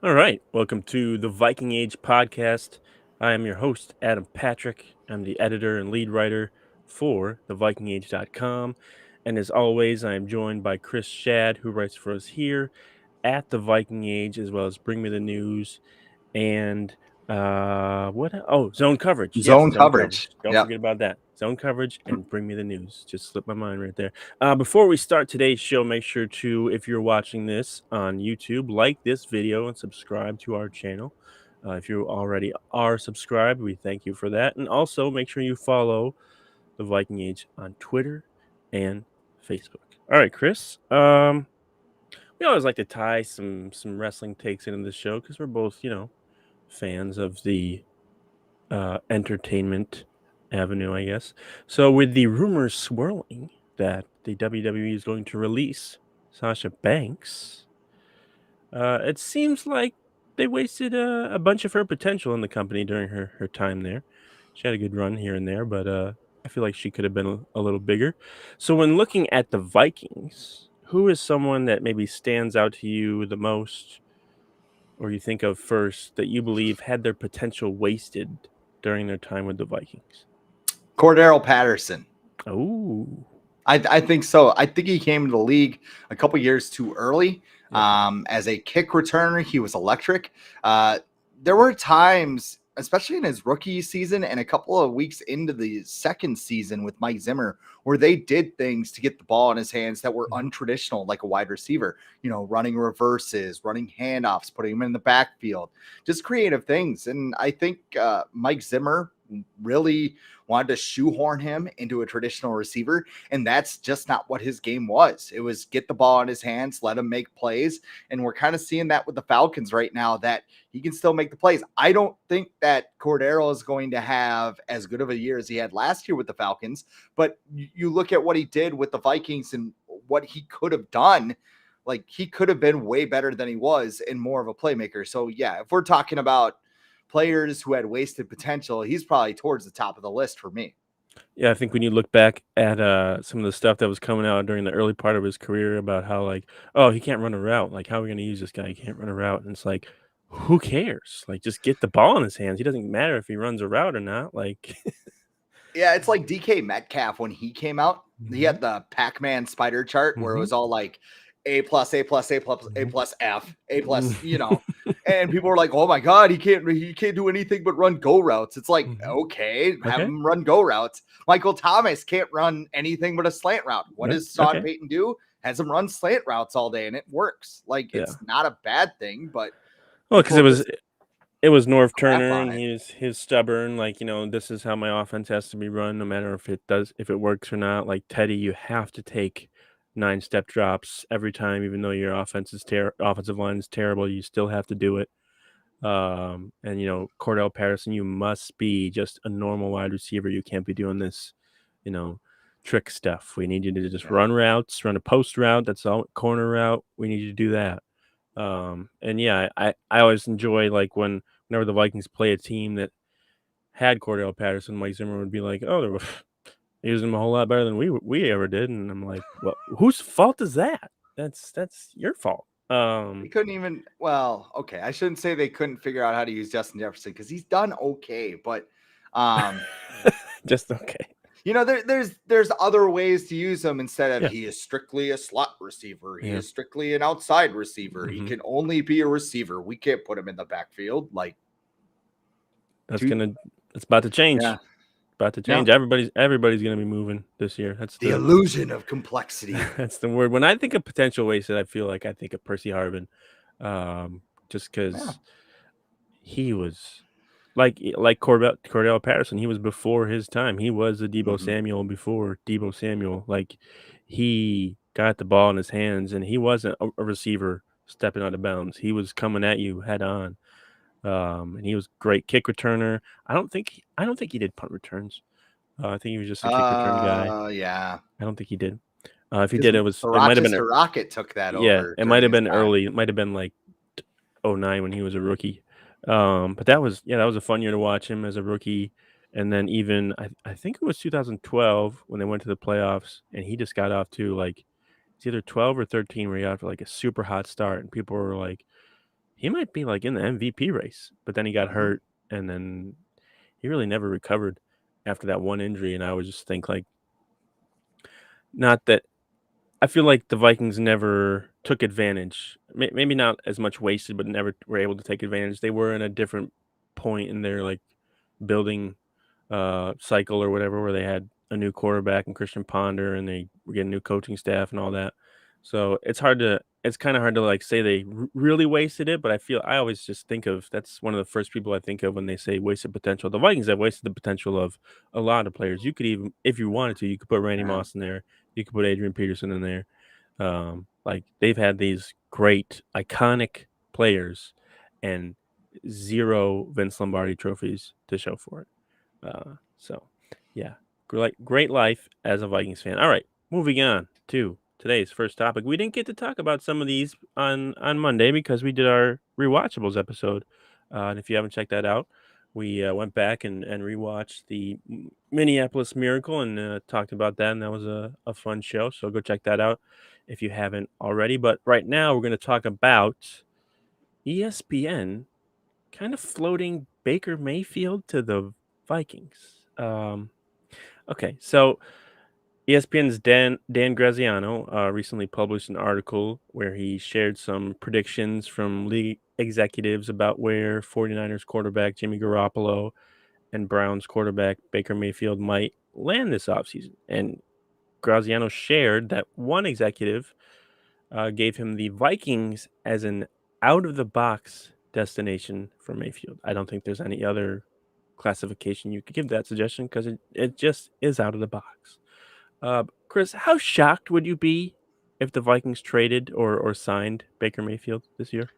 All right, welcome to the Viking Age podcast. I am your host, Adam Patrick. I'm the editor and lead writer for thevikingage.com. And as always, I am joined by Chris Schad, who writes for us here at the Viking Age, as well as Bring Me the News and zone coverage. Yes, Zone zone coverage. coverage. Don't Yep. forget about that. Zone coverage and Bring Me the News. Just slipped my mind right there. Before we start today's show, make sure to, if you're watching this on YouTube, like this video and subscribe to our channel. If you already are subscribed, we thank you for that. And also make sure you follow the Viking Age on Twitter and Facebook. All right, Chris. We always like to tie some wrestling takes into the show because we're both, fans of the entertainment avenue, I guess. So, with the rumors swirling that the WWE is going to release Sasha Banks, it seems like they wasted a bunch of her potential in the company during her time there. She had a good run here and there, but I feel like she could have been a little bigger. So, when looking at the Vikings, who is someone that maybe stands out to you the most, or you think of first, that you believe had their potential wasted during their time with the Vikings? Cordarrelle Patterson. Oh, I think so. I think he came to the league a couple years too early. yep. As a kick returner, he was electric. There were times, especially in his rookie season and a couple of weeks into the second season with Mike Zimmer, where they did things to get the ball in his hands that were untraditional, like a wide receiver, running reverses, running handoffs, putting him in the backfield, just creative things. And I think Mike Zimmer really wanted to shoehorn him into a traditional receiver. And that's just not what his game was. It was get the ball in his hands, let him make plays. And we're kind of seeing that with the Falcons right now, that he can still make the plays. I don't think that Cordarrelle is going to have as good of a year as he had last year with the Falcons. But you look at what he did with the Vikings and what he could have done. Like, he could have been way better than he was and more of a playmaker. So, yeah, if we're talking about players who had wasted potential, he's probably towards the top of the list for me. Yeah, I think when you look back at some of the stuff that was coming out during the early part of his career about how, like, oh, he can't run a route. Like, how are we going to use this guy? He can't run a route. And it's like, who cares? Like, just get the ball in his hands. He doesn't matter if he runs a route or not. Like, Yeah, it's like DK Metcalf when he came out. He had the Pac-Man spider chart where it was all like A plus, A plus, A plus, A plus F, A plus, and people were like, "Oh my God, he can't do anything but run go routes." It's like, okay, have Okay. him run go routes. Michael Thomas can't run anything but a slant route. What Yeah. does Sean Okay. Payton do? Has him run slant routes all day, and it works. Like, Yeah. it's not a bad thing, but Well, because people just it was Norv crap Turner, on and it. he's stubborn. Like, this is how my offense has to be run, no matter if it works or not. Like Teddy, you have to take 9-step drops every time, even though your offensive line is terrible. You still have to do it. And Cordarrelle Patterson, you must be just a normal wide receiver. You can't be doing this, you know, trick stuff. We need you to just run routes, run a post route. That's all corner route. We need you to do that. And yeah, I always enjoy, like, whenever the Vikings play a team that had Cordarrelle Patterson, Mike Zimmer would be like, "Oh, they're using him a whole lot better than we ever did," and I'm like, "Well, whose fault is that? That's your fault." They couldn't even, well, okay, I shouldn't say they couldn't figure out how to use Justin Jefferson because he's done okay, but just okay. there's other ways to use him instead of Yeah. he is strictly a slot receiver. He Yeah. is strictly an outside receiver. He Mhm. can only be a receiver. We can't put him in the backfield. Like, It's about to change. yeah, About to yeah. change. Everybody's gonna be moving this year. The illusion of complexity. That's the word. When I think of potential wasted, I feel like I think of Percy Harvin, just Yeah. because he was like Cordell Patterson. He was before his time. He was a Debo Mhm. Samuel before Debo Samuel. Like, he got the ball in his hands, and he wasn't a receiver stepping out of bounds. He was coming at you head on. And he was great kick returner. I don't think he did punt returns. I think he was just a kick return guy. Yeah. I don't think he did. If he Because did, the it might have been Rochester Rocket took that yeah, over it might during have his been time. early. It might have been like 09 when he was a rookie. But that was a fun year to watch him as a rookie. And then even I think it was 2012 when they went to the playoffs, and he just got off to, like, it's either 12 or 13 where he got off to, like, a super hot start, and people were like, he might be like in the MVP race, but then he got hurt, and then he really never recovered after that one injury. And I would just think like, not that I feel like the Vikings never took advantage. Maybe not as much wasted, but never were able to take advantage. They were in a different point in their like building cycle or whatever, where they had a new quarterback and Christian Ponder, and they were getting new coaching staff and all that. So it's kind of hard to like say they really wasted it, but I always just think of that's one of the first people I think of when they say wasted potential. The Vikings have wasted the potential of a lot of players. You could even, if you wanted to, you could put Randy Yeah. Moss in there. You could put Adrian Peterson in there. Like they've had these great iconic players and zero Vince Lombardi trophies to show for it. So yeah, great life as a Vikings fan. All right, moving on to today's first topic. We didn't get to talk about some of these on Monday because we did our rewatchables episode. And if you haven't checked that out, we went back and rewatched the Minneapolis Miracle and talked about that, and that was a fun show. So go check that out if you haven't already. But right now, we're going to talk about ESPN kind of floating Baker Mayfield to the Vikings. Okay, so ESPN's Dan Graziano recently published an article where he shared some predictions from league executives about where 49ers quarterback Jimmy Garoppolo and Browns quarterback Baker Mayfield might land this offseason. And Graziano shared that one executive gave him the Vikings as an out-of-the-box destination for Mayfield. I don't think there's any other classification you could give that suggestion because it just is out of the box. Chris, how shocked would you be if the Vikings traded or signed Baker Mayfield this year?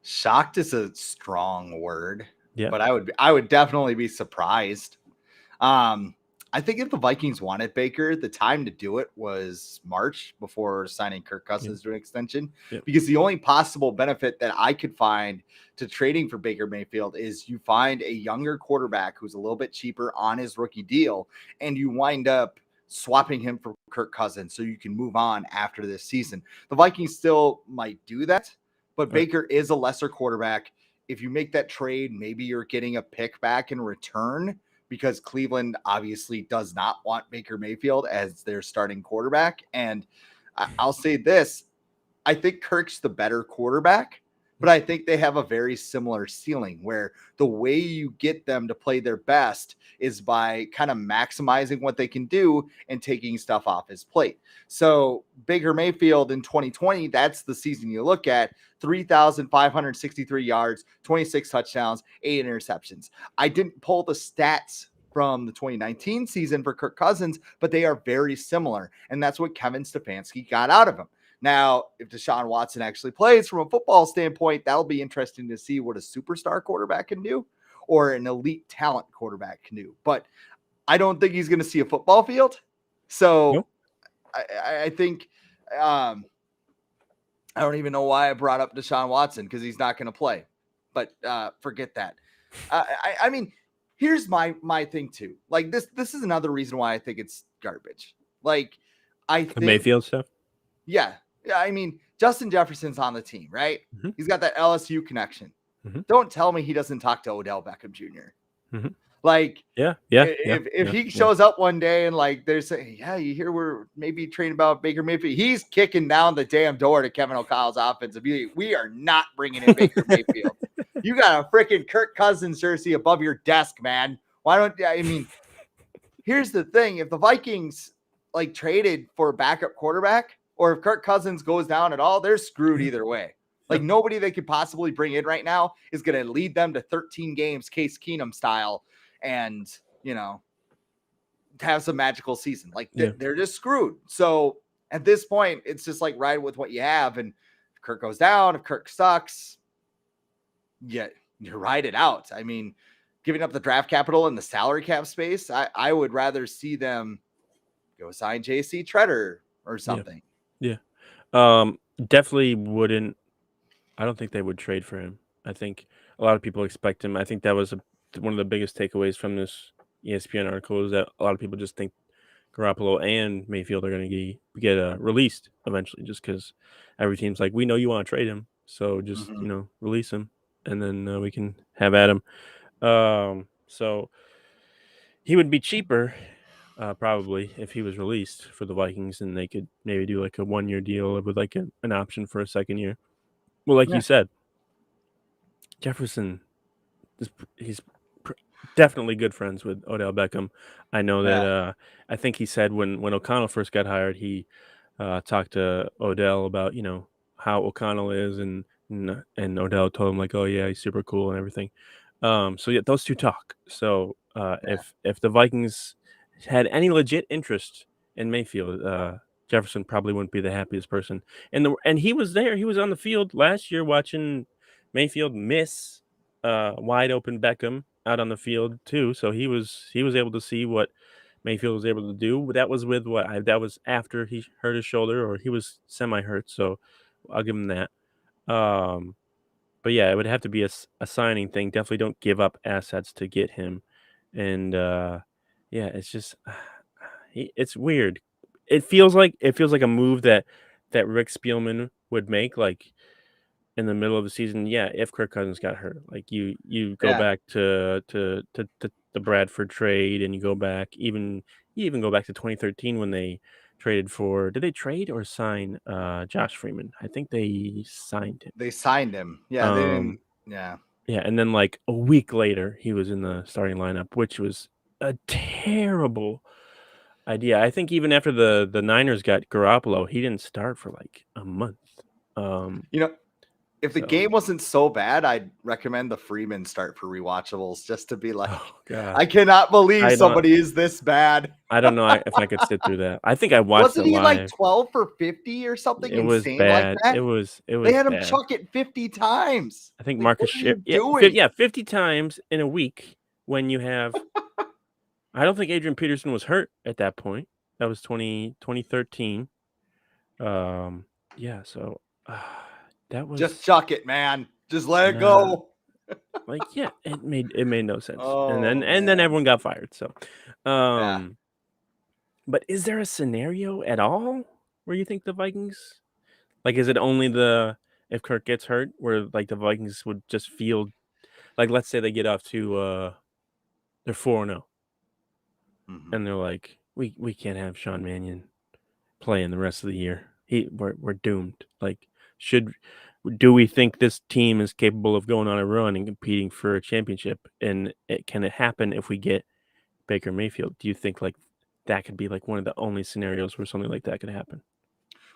Shocked is a strong word, Yeah. but I would definitely be surprised. Um, I think if the Vikings wanted Baker, the time to do it was March before signing Kirk Cousins to an extension. Yep. Because the only possible benefit that I could find to trading for Baker Mayfield is you find a younger quarterback who's a little bit cheaper on his rookie deal, and you wind up swapping him for Kirk Cousins so you can move on after this season. The Vikings still might do that, but Baker is a lesser quarterback. If you make that trade, maybe you're getting a pick back in return, because Cleveland obviously does not want Baker Mayfield as their starting quarterback. And I'll say this, I think Kirk's the better quarterback, but I think they have a very similar ceiling where the way you get them to play their best is by kind of maximizing what they can do and taking stuff off his plate. So Baker Mayfield in 2020, that's the season you look at: 3,563 yards, 26 touchdowns, 8 interceptions. I didn't pull the stats from the 2019 season for Kirk Cousins, but they are very similar. And that's what Kevin Stefanski got out of him. Now, if Deshaun Watson actually plays from a football standpoint, that'll be interesting to see what a superstar quarterback can do or an elite talent quarterback can do. But I don't think he's going to see a football field. So Nope. I think I don't even know why I brought up Deshaun Watson, because he's not going to play. But forget that. I mean, here's my thing too. Like this is another reason why I think it's garbage. Like I think Mayfield stuff. Yeah. I mean, Justin Jefferson's on the team, right? Mhm. He's got that LSU connection. Mhm. Don't tell me he doesn't talk to Odell Beckham Jr. Mhm. Like, Yeah. if he shows up one day and like they're saying, yeah, you hear we're maybe training about Baker Mayfield, he's kicking down the damn door to Kevin O'Connell's offensive. We are not bringing in Baker Mayfield. You got a freaking Kirk Cousins jersey above your desk, man. Why don't I mean? Here's the thing: if the Vikings like traded for a backup quarterback, or if Kirk Cousins goes down at all, they're screwed either way. Like nobody they could possibly bring in right now is going to lead them to 13 games, Case Keenum style, and have some magical season. Like they're just screwed. So at this point, it's just like ride with what you have. And if Kirk goes down, if Kirk sucks, you ride it out. I mean, giving up the draft capital and the salary cap space, I would rather see them go sign JC Treader or something. Yeah. Definitely wouldn't. I don't think they would trade for him. I think a lot of people expect him. I think that was one of the biggest takeaways from this ESPN article is that a lot of people just think Garoppolo and Mayfield are going to get released eventually, just because every team's like, we know you want to trade him, So just release him, and then we can have at him. So he would be cheaper, probably, if he was released for the Vikings, and they could maybe do like a 1-year deal with like an option for a second year. Well, like you Yeah. said, Jefferson he's definitely good friends with Odell Beckham. I know Yeah. that I think he said when O'Connell first got hired, he talked to Odell about how O'Connell is, and Odell told him like, oh yeah, he's super cool and everything. So yeah, those two talk. So Yeah. if the Vikings had any legit interest in Mayfield, Jefferson probably wouldn't be the happiest person. And he was there. He was on the field last year watching Mayfield miss wide open Beckham out on the field too. So he was able to see what Mayfield was able to do. That was with that was after he hurt his shoulder, or he was semi hurt. So I'll give him that. Um, but yeah, it would have to be a signing thing. Definitely don't give up assets to get him. And yeah, it's just it's weird. It feels like a move that Rick Spielman would make, like in the middle of the season. Yeah, if Kirk Cousins got hurt, like you go Yeah. back to the Bradford trade, and you even go back to 2013 when they traded for. Did they trade or sign Josh Freeman? I think they signed him. They signed him. Yeah. They Um, didn't. Yeah. yeah, and then like a week later, he was in the starting lineup, which was a terrible idea. I think even after the Niners got Garoppolo, he didn't start for like a month. Um, You know, if the so game wasn't so bad, I'd recommend the Freeman start for rewatchables just to be like, oh god, I cannot believe I don't somebody is this bad. I don't know if I could sit through that. I think I watched Wasn't it he like live. 12 for 50 or something It was insane like bad. It that? was it They was had him bad. chuck it 50 times. I think Like, what Marcus are Sher you doing? yeah, 50 times in a week when you have I don't think Adrian Peterson was hurt at that point. That was 2013. Yeah, so that Just was chuck it, man. Just let it nah, go. like yeah, it made no sense. And then Oh, and then man. everyone got fired. So, Yeah. um, but is there a scenario at all where you think the Vikings like is it only the if Kirk gets hurt where like the Vikings would just feel like let's say they get off to they're 4-0 Mhm. and they're like we can't have Sean Manion playing the rest of the year. We're doomed. Like should do we think this team is capable of going on a run and competing for a championship? And can it happen if we get Baker Mayfield? Do you think like that could be like one of the only scenarios where something like that could happen?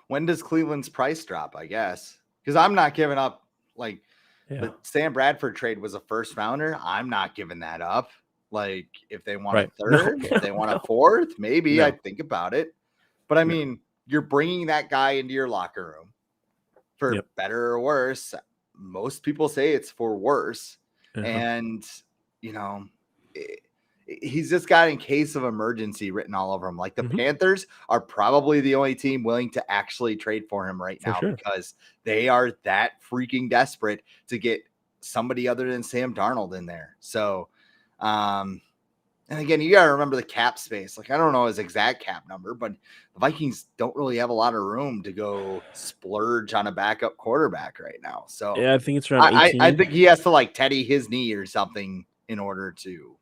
When does Cleveland's price drop? I guess because I'm not giving up. Like Yeah. the Sam Bradford trade was a first rounder. I'm not giving that up. Like if they want a Right. No, third, if they want a no, fourth, maybe no, I'd think about it. But I no. mean, you're bringing that guy into your locker room for Yep. better or worse. Most people say it's for worse. Uh-huh. And, you know, he's just got in case of emergency written all over him. Like the Mhm. Panthers are probably the only team willing to actually trade for him right For now sure. because they are that freaking desperate to get somebody other than Sam Darnold in there. So, and again, you got to remember the cap space. Like, I don't know his exact cap number, but the Vikings don't really have a lot of room to go splurge on a backup quarterback right now. So Yeah, I think it's around I 18. think he has to like Teddy his knee or something in order to.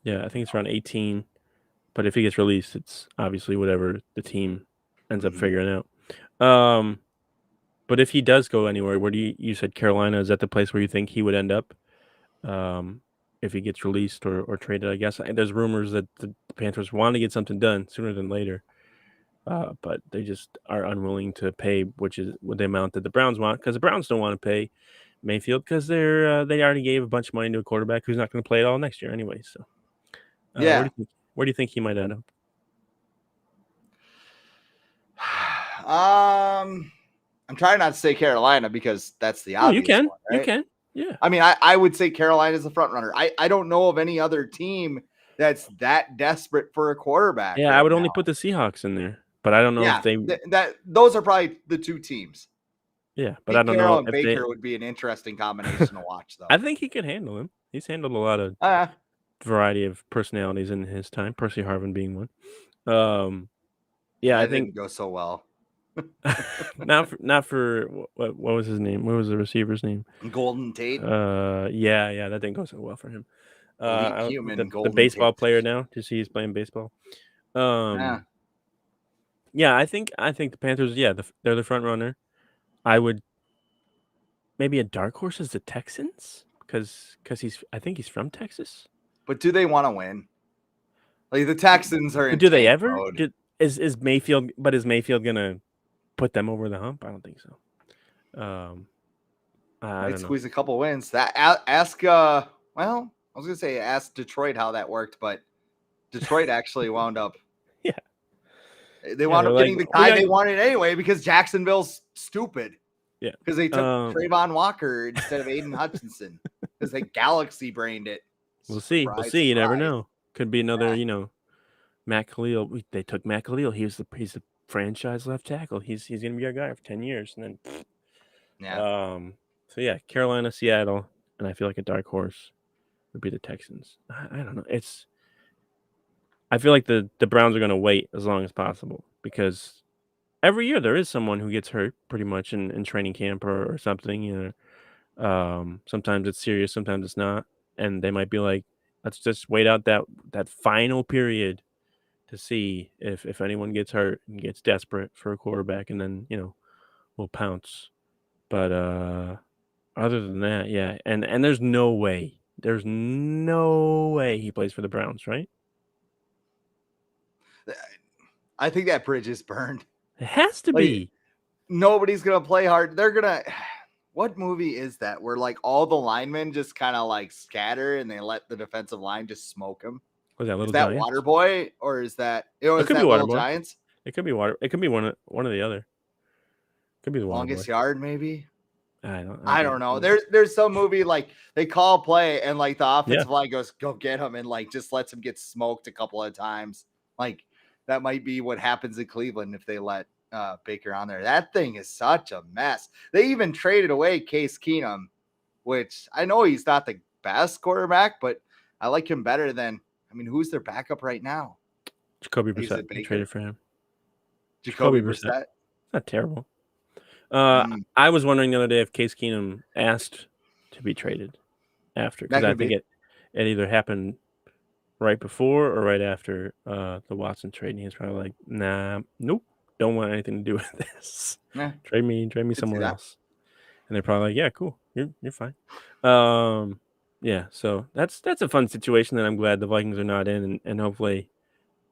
Yeah, I think it's around 18. But if he gets released, it's obviously whatever the team ends up Mhm. figuring out. But if he does go anywhere, where do you said Carolina, is that the place where you think he would end up? If he gets released or traded, I guess. There's rumors that the Panthers want to get something done sooner than later. But they just are unwilling to pay, which is what the amount that the Browns want, because the Browns don't want to pay Mayfield because they already gave a bunch of money to a quarterback who's not going to play it all next year anyway. So, Yeah. where do you think he might end up? I'm trying not to say Carolina because that's the Oh, you obvious can, one, you right? can, yeah, I mean, I would say Carolina is the front runner. I don't know of any other team that's that desperate for a quarterback yeah. I right would only now. put the Seahawks in there, but I don't know if Yeah, they, that those are probably the two teams. yeah, but I Pete don't know Carroll and if they. Baker would be an interesting combination to watch, I though. think he could handle him. He's handled a lot of Uh, variety of personalities in his time. Percy Harvin being one. Yeah, I that think didn't go so well. not for what was his name? What was the receiver's name? Golden Tate, Yeah, that didn't go so well for him. elite human, The Golden baseball Tate. player now. Do you see he's playing baseball? Yeah. Yeah, I think the Panthers. Yeah, they're the front runner. I would maybe a dark horse is the Texans because I think he's from Texas. But do they want to win? Like the Texans are But in do they tank ever? mode. Is Mayfield? But is Mayfield gonna put them over the hump? I don't think so. I Might don't know. squeeze a couple wins. That ask well, I was gonna say ask Detroit how that worked, but Detroit actually wound up. Yeah, They wound up getting the guy they wanted anyway because Jacksonville's stupid. Yeah, Because they took Trayvon Walker instead of Aiden Hutchinson because they galaxy brained it. We'll see. Surprise, You never surprise. know. Could be another. Matt Khalil. They took Matt Khalil. He's the franchise left tackle. He's gonna be our guy for 10 years, and then Yeah. So yeah, Carolina, Seattle, and I feel like a dark horse would be the Texans. I don't know. I feel like the Browns are gonna wait as long as possible because every year there is someone who gets hurt pretty much in training camp or something. Sometimes it's serious, sometimes it's not, and they might be like, let's just wait out that final period to see if anyone gets hurt and gets desperate for a quarterback, and then we'll pounce. But other than that, yeah, and there's no way he plays for the Browns, right? I think that bridge is burned. It has to be. Nobody's gonna play hard. They're gonna. What movie is that where like all the linemen just kind of like scatter and they let the defensive line just smoke them? Was that Little Is that Giants? Waterboy or is that It could be Little Waterboy. Giants? It could be It could be one or the other. Could be the Longest Waterboy. Yard, maybe. I don't know. There's some movie like they call play and like the offensive Yeah. line goes go get him and like just lets him get smoked a couple of times. Like that might be what happens in Cleveland if they let Baker on there. That thing is such a mess. They even traded away Case Keenum, which I know he's not the best quarterback, but I like him better than. I mean, who's their backup right now? Jacoby Brissett. They traded for him. Jacoby Brissett. Not terrible. I was wondering the other day if Case Keenum asked to be traded after, because I think it either happened right before or right after the Watson trade, and he's probably like, nah, nope, don't want anything to do with this. Yeah. Trade me somewhere else. And they're probably like, yeah, cool, you're fine. Yeah, so that's a fun situation that I'm glad the Vikings are not in, and hopefully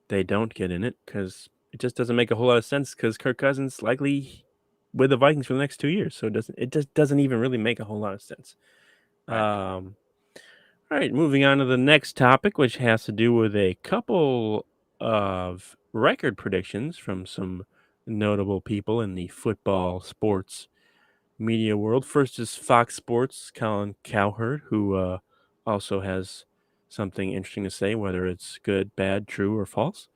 they don't get in it, because it just doesn't make a whole lot of sense, because Kirk Cousins likely with the Vikings for the next 2 years, so it just doesn't even really make a whole lot of sense. Right. All right, moving on to the next topic, which has to do with a couple of record predictions from some notable people in the football sports media world. First is Fox Sports' Colin Cowherd, who also has something interesting to say, whether it's good, bad, true, or false.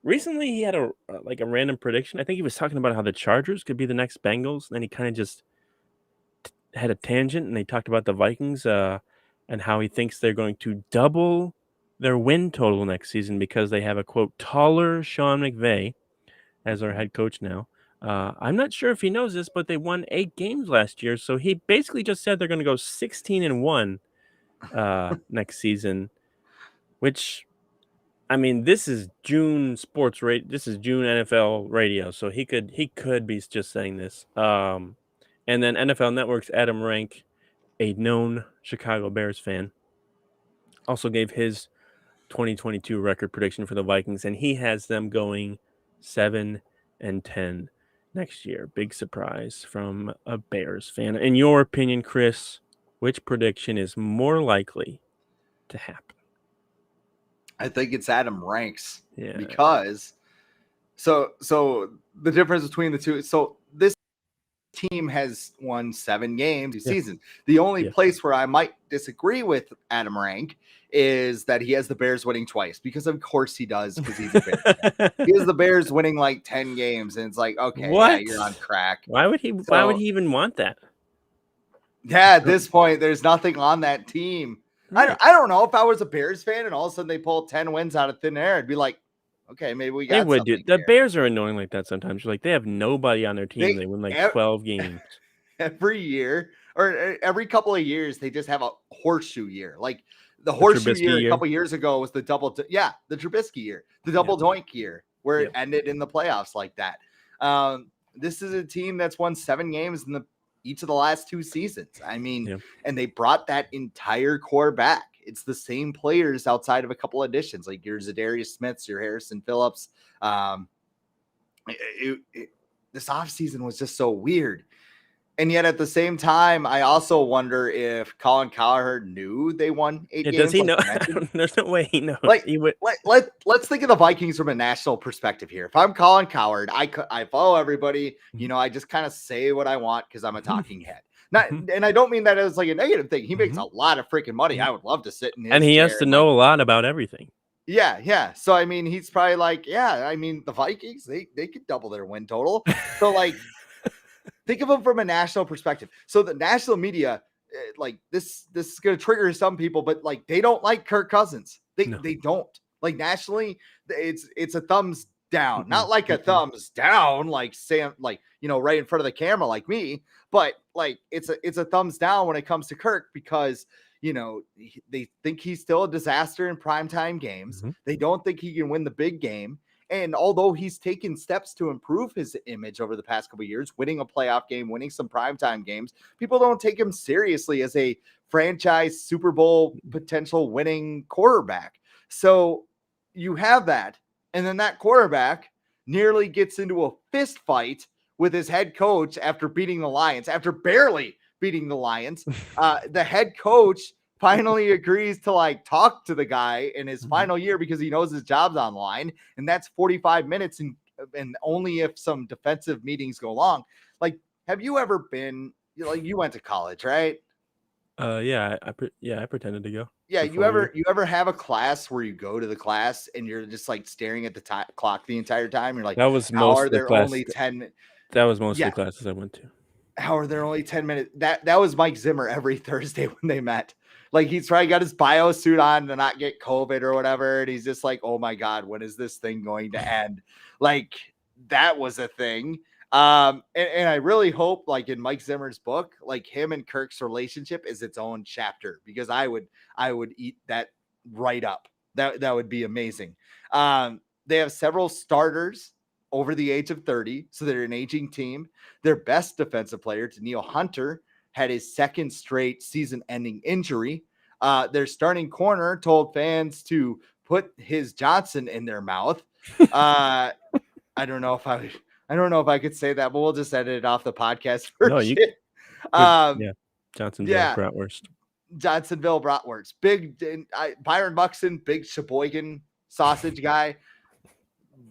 Recently, he had a random prediction. I think he was talking about how the Chargers could be the next Bengals. And then he kind of just had a tangent, and they talked about the Vikings and how he thinks they're going to double their win total next season because they have a, quote, taller Sean McVay as our head coach now. I'm not sure if he knows this, but they won 8 games last year. So he basically just said they're going to go 16-1 next season, which, I mean, this is June sports rate. This is June NFL radio. So he could be just saying this. And then NFL Network's Adam Rank, a known Chicago Bears fan, also gave his 2022 record prediction for the Vikings, and he has them going 7-10 next year. Big surprise from a Bears fan. In your opinion, Chris, which prediction is more likely to happen? I think it's Adam Ranks. Yeah. Because so the difference between the two. So this team has won 7 games this season. The only place where I might disagree with Adam Rank is that he has the Bears winning twice, because of course he does, because he's a Bears. He has the Bears winning like 10 games, and it's like, okay, yeah, you're on crack. Why would he even want that? Yeah, at this point, there's nothing on that team. Right. I don't know. If I was a Bears fan and all of a sudden they pull 10 wins out of thin air, I'd be like, Okay, maybe we They got would do. something The here. Bears are annoying like that sometimes. You're like, they have nobody on their team. They They win like ev- 12 games. every year or every couple of years they just have a horseshoe year. Like the The horseshoe Trubisky year a year. couple of years ago was the the Trubisky year, the double Yep. doink year, where it Yep. ended in the playoffs like that. This is a team that's won 7 games in each of the last 2 seasons. I mean, Yep. and they brought that entire core back. It's the same players outside of a couple additions, like your Zadarius Smiths, your Harrison Phillips. This offseason was just so weird. And yet at the same time, I also wonder if Colin Cowherd knew they won 8 Yeah, does games, he like know? you mentioned. There's no way he knows. Like, He would. let's think of the Vikings from a national perspective here. If I'm Colin Cowherd, I follow everybody. You know, I just kind of say what I want because I'm a talking head. Not, and I don't mean that as like a negative thing. He makes a lot of freaking money. I would love to sit in And his he chair has to and like, know a lot about everything. yeah. So I mean, he's probably like, yeah. I mean, the Vikings they could double their win total. So like, think of them from a national perspective. So the national media, like this is going to trigger some people, but like they don't like Kirk Cousins. No. They don't like nationally. It's a thumbs down, not Mm-mm. like a thumbs down, like Sam, like right in front of the camera, like me, but like it's a thumbs down when it comes to Kirk because they think he's still a disaster in primetime games. Mm-hmm. They don't think he can win the big game. And although he's taken steps to improve his image over the past couple of years, winning a playoff game, winning some primetime games, people don't take him seriously as a franchise Super Bowl potential winning quarterback. So you have that. And then that quarterback nearly gets into a fist fight with his head coach after beating the Lions, after barely beating the Lions. The head coach finally agrees to like talk to the guy in his final year because he knows his job's on the line, and that's 45 minutes and only if some defensive meetings go long. Like, have you ever been like you went to college, right? Yeah, I pretended to go. Yeah, For 4 years. you ever have a class where you go to the class and you're just like staring at the clock the entire time? You're like, That was how most are of the there class. only 10 That was most of yeah, the classes I went to. how are there only 10 minutes? That was Mike Zimmer every Thursday when they met. Like he's probably got his bio suit on to not get COVID or whatever. And he's just like, oh my God, when is this thing going to end? Like that was a thing. And I really hope like in Mike Zimmer's book, like him and Kirk's relationship is its own chapter because I would eat that right up. That would be amazing. They have several starters over the age of 30. So they're an aging team. Their best defensive player, Daniil Hunter, had his second straight season-ending injury. Their starting corner told fans to put his Johnson in their mouth. I don't know if I could say that, but we'll just edit it off the podcast No, you version. good. Um, Yeah, Johnsonville yeah, bratwurst. Johnsonville bratwurst, big Byron Buxton, big Sheboygan sausage guy.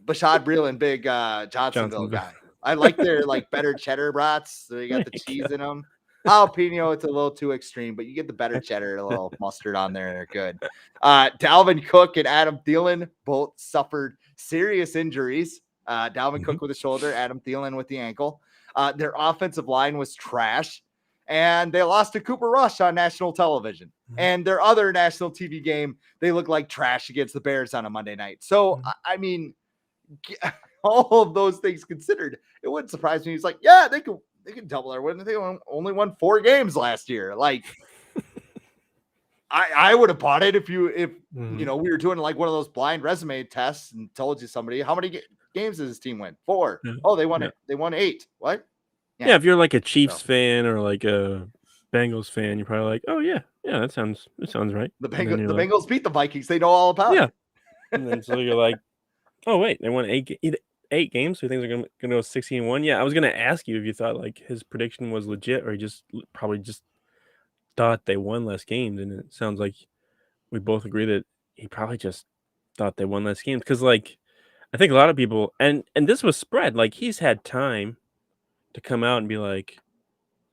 Bashad Breeland, big Johnsonville Johnsonville. guy. I like their like better cheddar brats. They got the cheese in them. Jalapeno, it's a little too extreme, but you get the better cheddar, a little mustard on there, and they're good. Dalvin Cook and Adam Thielen both suffered serious injuries. Dalvin Cook with the shoulder, Adam Thielen with the ankle. Their offensive line was trash, and they lost to Cooper Rush on national television. And their other national TV game, they look like trash against the Bears on a Monday night. So, I mean, all of those things considered, it wouldn't surprise me. He's like, yeah, they could double their win. They only won 4 games last year. Like, I would have bought it if you we were doing like one of those blind resume tests and told you somebody how many games does this team win? 4. Oh, they won it. They won 8. What? Yeah, if you're like a Chiefs fan or like a Bengals fan, you're probably like, oh yeah, that sounds right. The And then you're like, Bengals beat the Vikings. They know all about yeah, it. and then so you're like, oh wait, they won 8 games. So things are gonna go 16-1. Yeah, I was gonna ask you if you thought like his prediction was legit or he probably just thought they won less games, and it sounds like we both agree that he probably just thought they won less games because like I think a lot of people and this was spread like he's had time to come out and be like,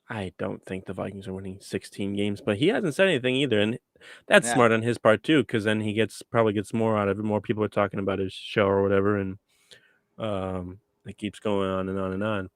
I don't think the Vikings are winning 16 games, but he hasn't said anything either, and that's Yeah. smart on his part too, because then he probably gets more out of it. More people are talking about his show or whatever, and it keeps going on and on and on.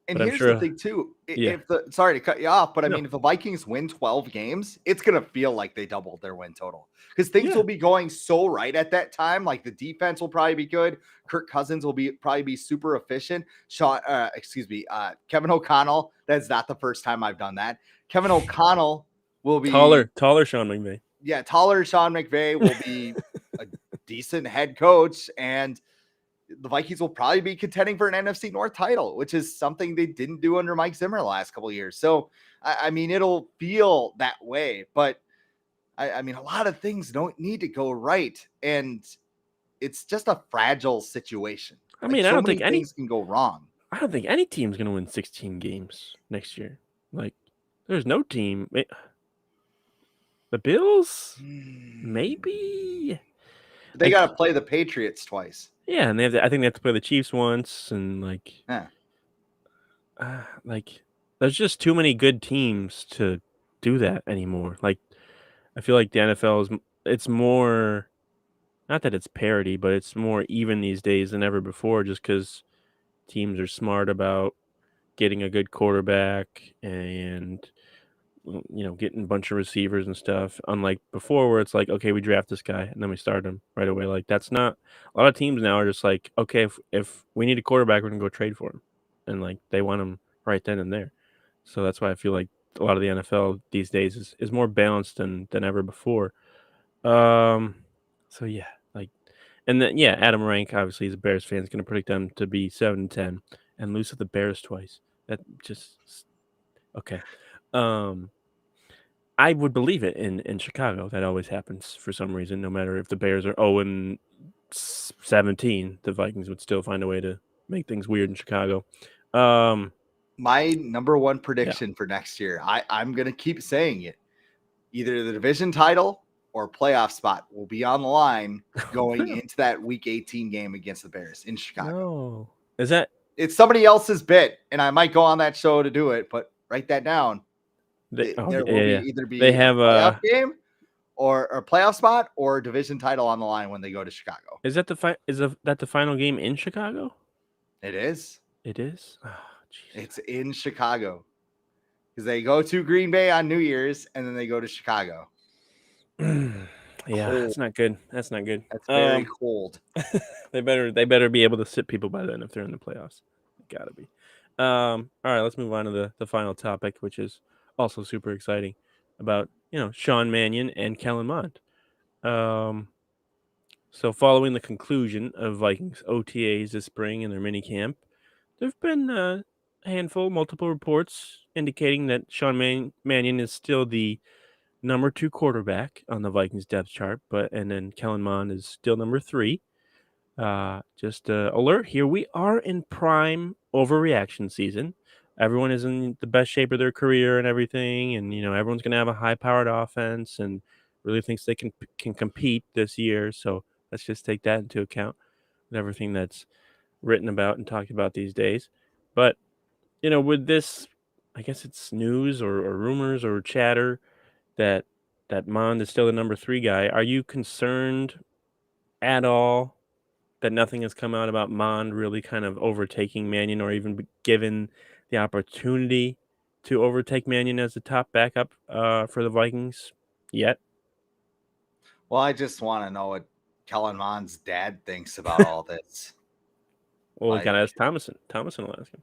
And but I'm here's the sure. thing too. Yeah, Sorry to cut you off, but I no, mean, if the Vikings win 12 games, it's gonna feel like they doubled their win total because things yeah, will be going so right at that time. Like the defense will probably be good. Kirk Cousins will probably be super efficient. Kevin O'Connell. That's not the first time I've done that. Kevin O'Connell will be taller Sean McVay. taller. Sean McVay will be a decent head coach, and the Vikings will probably be contending for an NFC North title, which is something they didn't do under Mike Zimmer the last couple of years. So, I mean, it'll feel that way, but I mean, a lot of things don't need to go right. And it's just a fragile situation. I Like mean, so many things can go wrong. I don't think any team's gonna win 16 games next year. Like, there's no team. The Bills, maybe. They got to play the Patriots twice. Yeah, and I think they have to play the Chiefs once, and Yeah. There's just too many good teams to do that anymore. Like, I feel like the NFL it's more, not that it's parity, but it's more even these days than ever before, just because teams are smart about getting a good quarterback and getting a bunch of receivers and stuff. Unlike before, where it's like, okay, we draft this guy and then we start him right away. Like, that's not a lot of teams now are just like, okay, if we need a quarterback, we're gonna go trade for him, and like they want him right then and there. So that's why I feel like a lot of the NFL these days is more balanced than ever before. So yeah, and then Adam Rank obviously is a Bears fan, is gonna predict them to be 7-10 and lose to the Bears twice. That just okay. I would believe it in Chicago. That always happens for some reason. No matter if the Bears are 0-17, the Vikings would still find a way to make things weird in Chicago. My number one prediction for next year, I'm going to keep saying it. Either the division title or playoff spot will be on the line going into that Week 18 game against the Bears in Chicago. No. Is that? It's somebody else's bit, and I might go on that show to do it, but write that down. There will either be they have a playoff game or a playoff spot or a division title on the line when they go to Chicago. Is that that the final game in Chicago? It is. It is? Oh, it's in Chicago. Because they go to Green Bay on New Year's and then they go to Chicago. Yeah, that's not good. That's not good. That's very cold. They better be able to sit people by then if they're in the playoffs. Gotta be. All right, let's move on to the final topic, which is also super exciting, about Sean Manion and Kellen Mond. So following the conclusion of Vikings OTAs this spring and their mini camp, there've been a handful, multiple reports indicating that Sean Manion is still the number 2 quarterback on the Vikings depth chart, and then Kellen Mond is still number 3. Just alert, here we are in prime overreaction season. Everyone is in the best shape of their career and everything, and everyone's going to have a high-powered offense and really thinks they can compete this year. So let's just take that into account with everything that's written about and talked about these days. But with this, I guess it's news or rumors or chatter that Mond is still the number 3 guy. Are you concerned at all that nothing has come out about Mond really kind of overtaking Manion, or even given the opportunity to overtake Manion as the top backup for the Vikings yet? Well, I just want to know what Kellen Mond's dad thinks about all this. Well, we gotta ask Thomason. Thomason will ask him.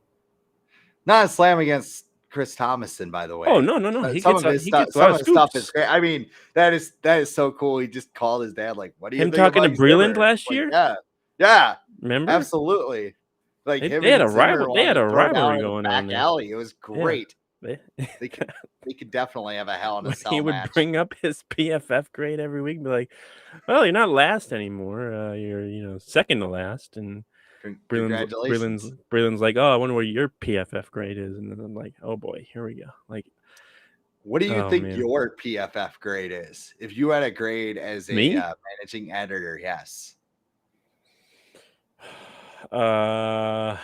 Not a slam against Chris Thomason, by the way. Oh, no. Some of his stuff is great. I mean, that is so cool. He just called his dad, like, what do you think talking to Breland Zimmer? last year? Yeah. Remember? Absolutely. Like they had a rivalry. They had a rivalry going on back alley. It was great. Yeah. They could definitely have a Hell in a Cell he would match. bring up his PFF grade every week and be like, well, you're not last anymore. You're second to last. And Congratulations. Breland's like, oh, I wonder what your PFF grade is. And then I'm like, oh boy, here we go. Like, what do you think your PFF grade is? If you had a grade as a managing editor, yes. I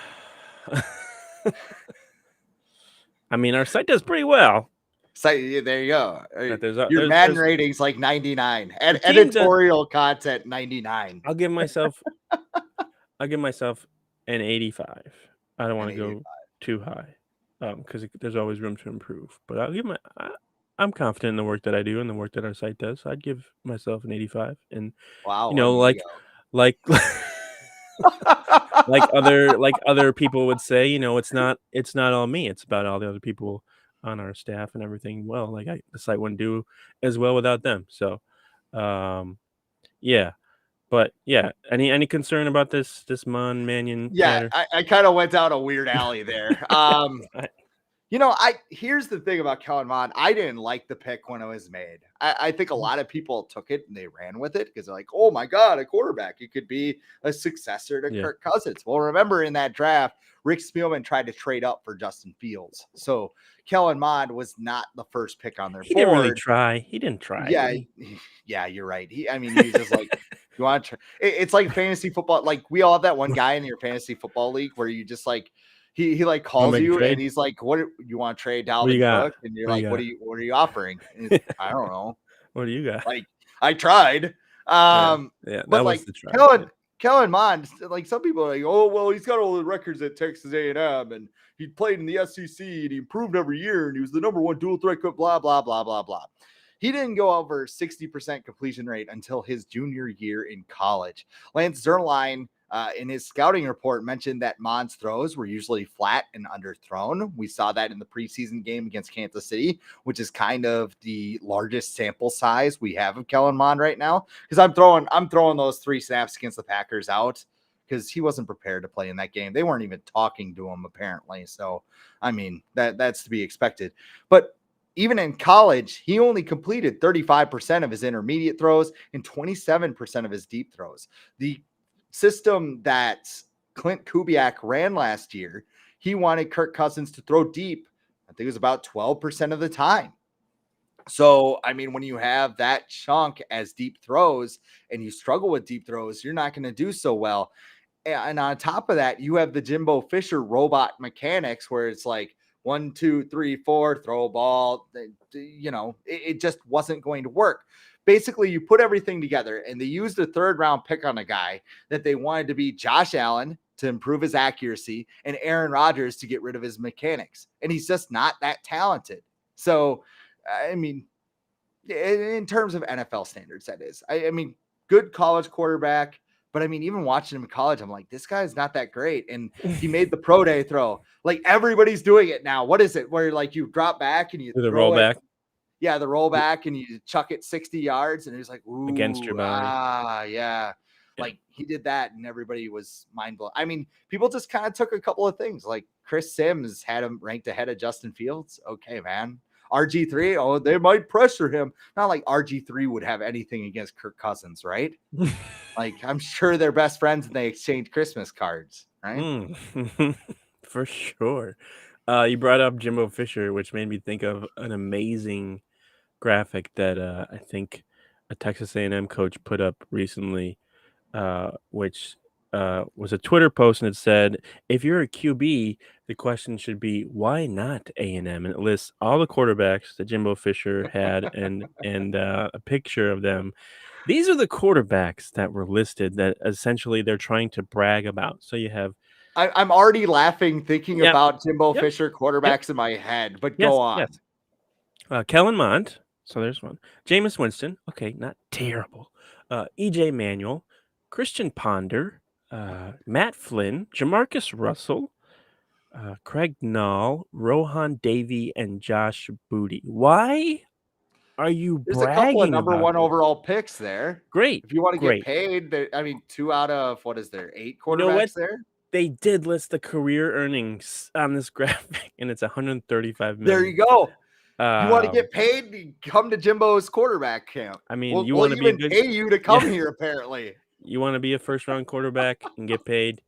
mean, our site does pretty well. So there you go. Your Madden ratings like 99, and editorial content 99. I'll give myself an 85. I don't want to go too high, because there's always room to improve. But I'm confident in the work that I do and the work that our site does. So I'd give myself an 85, and Wow, you what know, an like ego. like like other people would say, it's not all me. It's about all the other people on our staff and everything. Well, like the site wouldn't do as well without them. So, yeah. But yeah, any concern about this Manion Yeah, chatter? I kind of went down a weird alley there. I, I here's the thing about Kellen Mond. I didn't like the pick when it was made. I think a lot of people took it and they ran with it because they're like, oh my God, a quarterback. It could be a successor to yeah, Kirk Cousins. Well, remember in that draft, Rick Spielman tried to trade up for Justin Fields. So Kellen Mond was not the first pick on their he didn't really board. try. He didn't try, did Yeah, he? yeah, you're right. He's just like, you want to. It's like fantasy football. Like we all have that one guy in your fantasy football league where you just like he like Want to calls make a you and trade? he's like, "What you want to trade What do you Dalvin got? Cook?" And you're What do like, you got? what are you offering?" And I don't know. What do you got? Like I tried, Yeah, yeah, but that was like the try. Kellen Yeah. Kellen Mond, like some people are like, "Oh well, he's got all the records at Texas A&M and he played in the SEC and he improved every year and he was the number one dual threat." Blah blah blah blah blah. He didn't go over 60% completion rate until his junior year in college. Lance Zierlein, in his scouting report, mentioned that Mond's throws were usually flat and underthrown. We saw that in the preseason game against Kansas City, which is kind of the largest sample size we have of Kellen Mond right now. Because I'm throwing those 3 snaps against the Packers out because he wasn't prepared to play in that game. They weren't even talking to him apparently. So, I mean, that's to be expected. But even in college, he only completed 35% of his intermediate throws and 27% of his deep throws. The system that Clint Kubiak ran last year, he wanted Kirk Cousins to throw deep. I think it was about 12% of the time. So, I mean, when you have that chunk as deep throws and you struggle with deep throws, you're not going to do so well. And on top of that, you have the Jimbo Fisher robot mechanics where it's like 1, 2, 3, 4, throw a ball. It just wasn't going to work. Basically, you put everything together and they used a 3rd round pick on a guy that they wanted to be Josh Allen to improve his accuracy and Aaron Rodgers to get rid of his mechanics. And he's just not that talented. So, I mean, in terms of NFL standards, that is. I mean, good college quarterback, but I mean, even watching him in college, I'm like, this guy's not that great. And he made the pro day throw. Like everybody's doing it now. What is it? Where like you drop back and you Do the throw it. rollback Yeah, the rollback and you chuck it 60 yards, and he's like, against your ooh, body. yeah. Yeah. Like he did that, and everybody was mind blown. I mean, people just kind of took a couple of things. Like Chris Sims had him ranked ahead of Justin Fields. Okay, man. RG3, oh, they might pressure him. Not like RG3 would have anything against Kirk Cousins, right? Like I'm sure they're best friends and they exchange Christmas cards, right? For sure. You brought up Jimbo Fisher, which made me think of an amazing graphic that I think a Texas A&M coach put up recently, which was a Twitter post, and it said, "If you're a QB, the question should be why not A&M?" And it lists all the quarterbacks that Jimbo Fisher had, and a picture of them. These are the quarterbacks that were listed that essentially they're trying to brag about. So you have, I'm already laughing thinking yep, about Jimbo yep, Fisher yep, quarterbacks in my head, but go yes, on. yes. Kellen Mond, so there's one. Jameis Winston, okay, not terrible. EJ Manuel, Christian Ponder, Matt Flynn, Jamarcus Russell, Craig Nall, Rohan Davey, and Josh Booty. Why are you There's a couple of bragging number about 1 this? overall picks there. Great, If you want to get great. paid, I mean, 2 out of what is there, 8 You know what? quarterbacks there? They did list the career earnings on this graphic, and it's 135 There million. you go. You want to Um, get paid? Come to Jimbo's quarterback camp. I mean, We'll, you we'll want to be a even good, pay you to yeah. come here, apparently. You want to be a first round quarterback and get paid?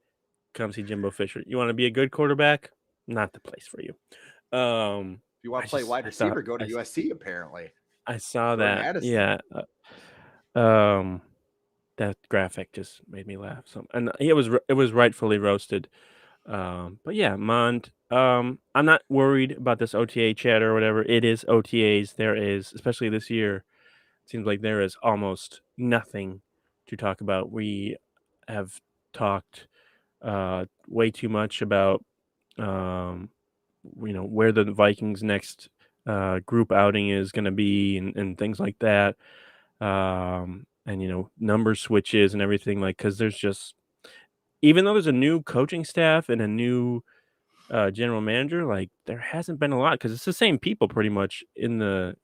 Come see Jimbo Fisher. You want to be a good quarterback? Not the place for you. If you want to play wide I thought receiver, go to USC, apparently. I saw Jordan that. Addison. Yeah. Um, that graphic just made me laugh. And it was rightfully roasted. But yeah, Mond. I'm not worried about this OTA chatter or whatever. It is OTAs. There is, especially this year, it seems like there is almost nothing to talk about. We have talked way too much about where the Vikings' next group outing is going to be and things like that. And number switches and everything, like, because there's just, even though there's a new coaching staff and a new general manager, like, there hasn't been a lot because it's the same people pretty much in the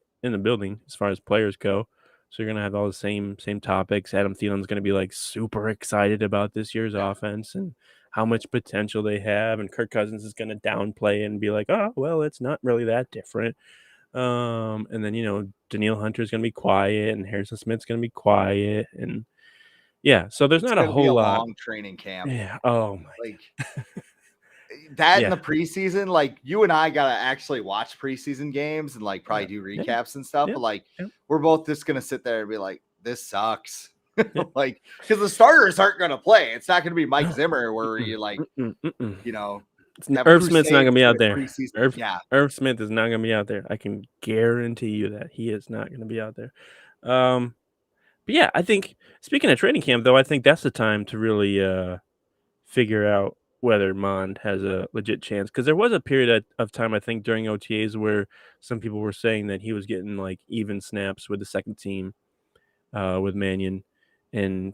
building as far as players go. So you're gonna have all the same topics. Adam Thielen's gonna be like super excited about this year's Yeah. offense and how much potential they have, and Kirk Cousins is gonna downplay it and be like, "Oh, well, it's not really that different." And then Daniil Hunter's gonna be quiet, and Harrison Smith's gonna be quiet, and yeah. So there's It's not a going to be whole a lot. long training camp. Yeah. Oh my. Like that in Yeah. the preseason, like you and I got to actually watch preseason games and like probably Yeah. do Yeah. recaps and stuff. Yeah. But like, Yeah. we're both just going to sit there and be like, this sucks. Yeah. Like, because the starters aren't going to play. It's not going to be Mike No. Zimmer where Mm-mm. you like, Mm-mm. Mm-mm. have Irv Smith's not crusade gonna be out with there. preseason. Irv Yeah. Irv Smith is not gonna be out there. I can guarantee you that he is not gonna be out there. Um, but yeah, I think speaking of training camp though, I think that's the time to really figure out whether Mond has a legit chance. Because there was a period of time I think during OTAs where some people were saying that he was getting like even snaps with the second team with Manion, and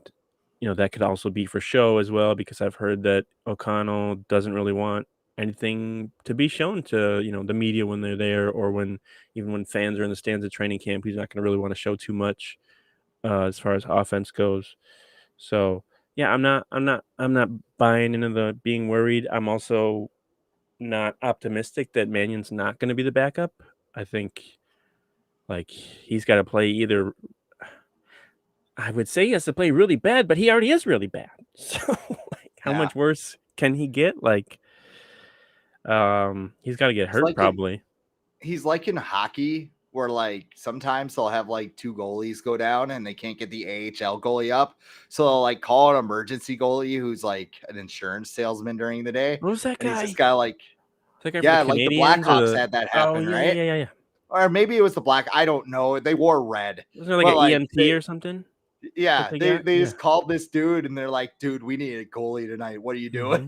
that could also be for show as well because I've heard that O'Connell doesn't really want anything to be shown to the media when they're there, or even when fans are in the stands at training camp. He's not going to really want to show too much as far as offense goes. So yeah, I'm not buying into the being worried. I'm also not optimistic that Mannion's not going to be the backup. I think like he's got to play either. I would say he has to play really bad, but he already is really bad. So, like, how Yeah. much worse can he get? Like, he's got to get It's hurt like it, probably. he's like in hockey where like sometimes they'll have like two goalies go down and they can't get the AHL goalie up. So they'll like call an emergency goalie who's like an insurance salesman during the day. What was that And he's guy? this guy like, That guy for the yeah, like the Canadians or Blackhawks the? had that Oh happen, yeah, yeah, right? yeah, yeah, yeah. Or maybe it was the Black. I don't know. They wore red, Wasn't there like but an like EMT or something that yeah, they got? they Yeah. just called this dude and they're like, dude, we need a goalie tonight. What are you doing? hmm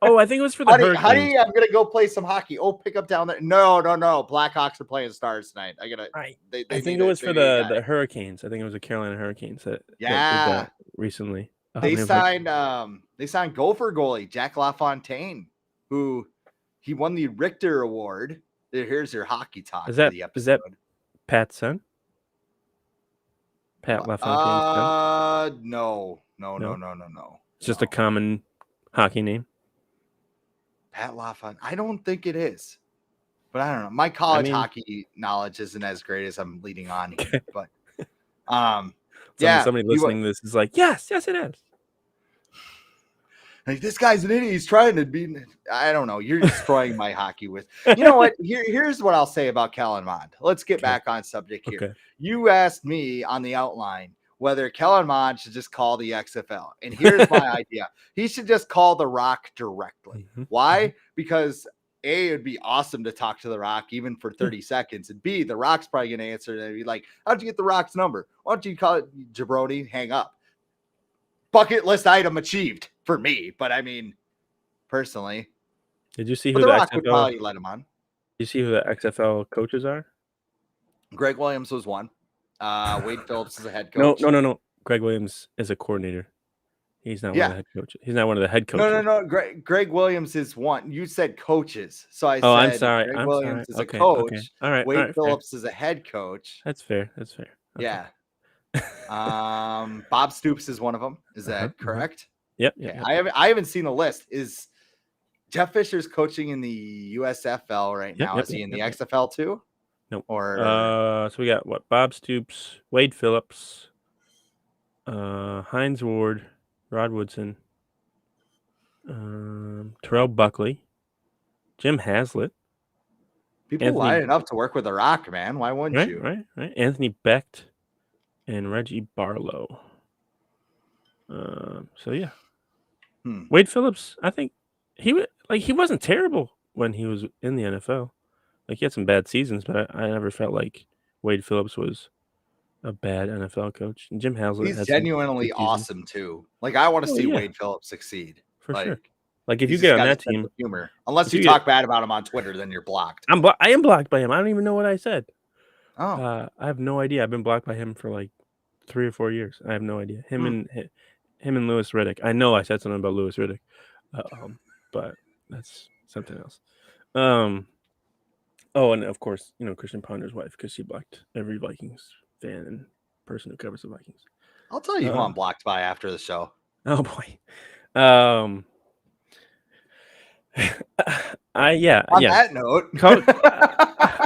Oh, I think it was for the Hurricanes. Honey, I'm gonna go play some hockey. Oh, pick up down there. No. Blackhawks are playing Stars tonight. Right. They I think need it a was they for need a guy. the Hurricanes. I think it was the Carolina Hurricanes that did Yeah, that recently. they It was like, signed Gopher goalie Jack Lafontaine, who he won the Richter Award. Here's your hockey talk is for that the is that episode. Pat's son? Pat LaFontaine's son? No. No, it's just a common hockey name. Pat LaFontaigne. I don't think it is, but I don't know. My college hockey knowledge isn't as great as I'm leading on here, but somebody listening to this is like, yes, it is. Like, this guy's an idiot. He's trying to be. I don't know. You're destroying my hockey with. You know what? Here's what I'll say about Kellen Mond. Let's get back on subject here. Okay. You asked me on the outline whether Kellen Mond should just call the XFL, and here's my idea: he should just call The Rock directly. Mm-hmm. Why? Because A, it'd be awesome to talk to The Rock even for 30 seconds, and B, The Rock's probably going to answer and be like, "How'd you get The Rock's number? Why don't you call it Jabroni? Hang up." Bucket list item achieved for me, but I mean, personally, did you see who the the Rock XFL? would probably let him on. Did you see who the XFL coaches are? Greg Williams was one. Wade Phillips is a head coach. No. Greg Williams is a coordinator. He's not one of the head coaches. He's not one of the head coaches. No. Greg Williams is one. You said coaches, so I said I'm sorry. Greg Williams is okay, a coach. Okay. All right. Wade Phillips is a head coach. That's fair. Okay. Yeah. Bob Stoops is one of them. Is that correct? Yep. Okay. I haven't seen the list. Is Jeff Fisher's coaching in the USFL right now? Is he in the XFL too? Nope. Or so we got what? Bob Stoops, Wade Phillips, Hines Ward, Rod Woodson, Terrell Buckley, Jim Haslett. People lining up to work with The Rock, man. Why wouldn't you? Right. Anthony Becht and Reggie Barlow. So yeah. Wade Phillips, I think he wasn't terrible when he was in the NFL. Like, he had some bad seasons, but I never felt like Wade Phillips was a bad NFL coach. And Jim Haslett, he's genuinely awesome too. Like, I want to see Wade Phillips succeed for sure. Like if He's you just get on got a that sense team, of humor. Unless if you you get, talk bad about him on Twitter, then you're blocked. I am blocked by him. I don't even know what I said. Oh, I have no idea. I've been blocked by him for like 3 or 4 years. I have no idea. Him and Lewis Riddick. I know I said something about Lewis Riddick, but that's something else. Oh, and of course, Christian Ponder's wife, because she blocked every Vikings fan and person who covers the Vikings. I'll tell you who I'm blocked by after the show. Oh boy. On that note,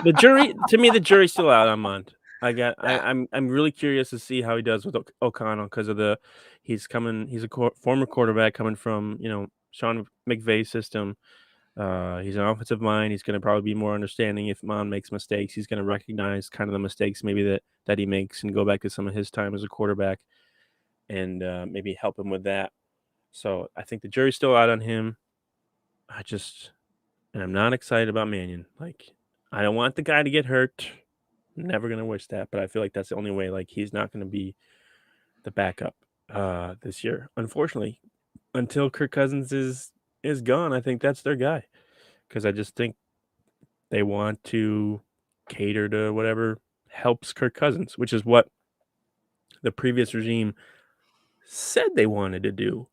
the jury's still out on Mond. I'm really curious to see how he does with O'Connell because of he's a former quarterback coming from Sean McVay's system. He's an offensive mind. He's going to probably be more understanding if Mond makes mistakes. He's going to recognize kind of the mistakes maybe that he makes and go back to some of his time as a quarterback and maybe help him with that. So I think the jury's still out on him. And I'm not excited about Manion. Like, I don't want the guy to get hurt. I'm never going to wish that, but I feel like that's the only way. Like, he's not going to be the backup this year. Unfortunately, until Kirk Cousins is gone, I think that's their guy. Because I just think they want to cater to whatever helps Kirk Cousins, which is what the previous regime said they wanted to do.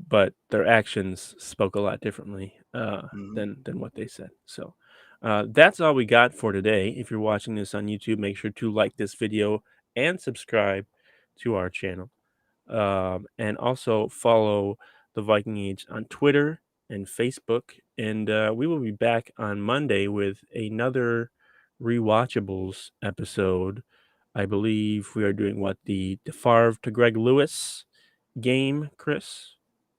But their actions spoke a lot differently than what they said. So that's all we got for today. If you're watching this on YouTube, make sure to like this video and subscribe to our channel. And also follow the Viking Age on Twitter and Facebook. And we will be back on Monday with another Rewatchables episode. I believe we are doing the Favre to Greg Lewis game, Chris.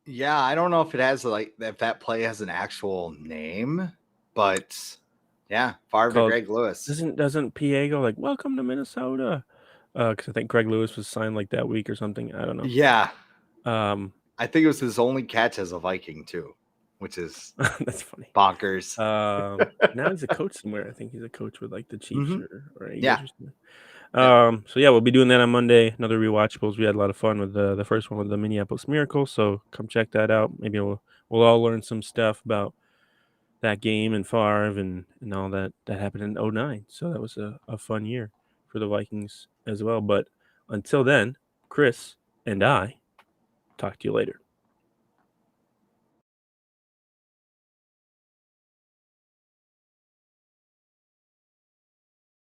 Yeah, I don't know if it has if that play has an actual name, but yeah, Favre to Greg Lewis. Doesn't PA go like "Welcome to Minnesota"? Because I think Greg Lewis was signed like that week or something. I don't know. Yeah. I think it was his only catch as a Viking too, which is that's funny. Bonkers. Now he's a coach somewhere. I think he's a coach with like the Chiefs or Eagles or something. So yeah, we'll be doing that on Monday. Another rewatchables. We had a lot of fun with the first one with the Minneapolis Miracle. So come check that out. Maybe we'll all learn some stuff about that game and Favre and all that happened in 2009. So that was a fun year for the Vikings as well. But until then, Chris and I talk to you later.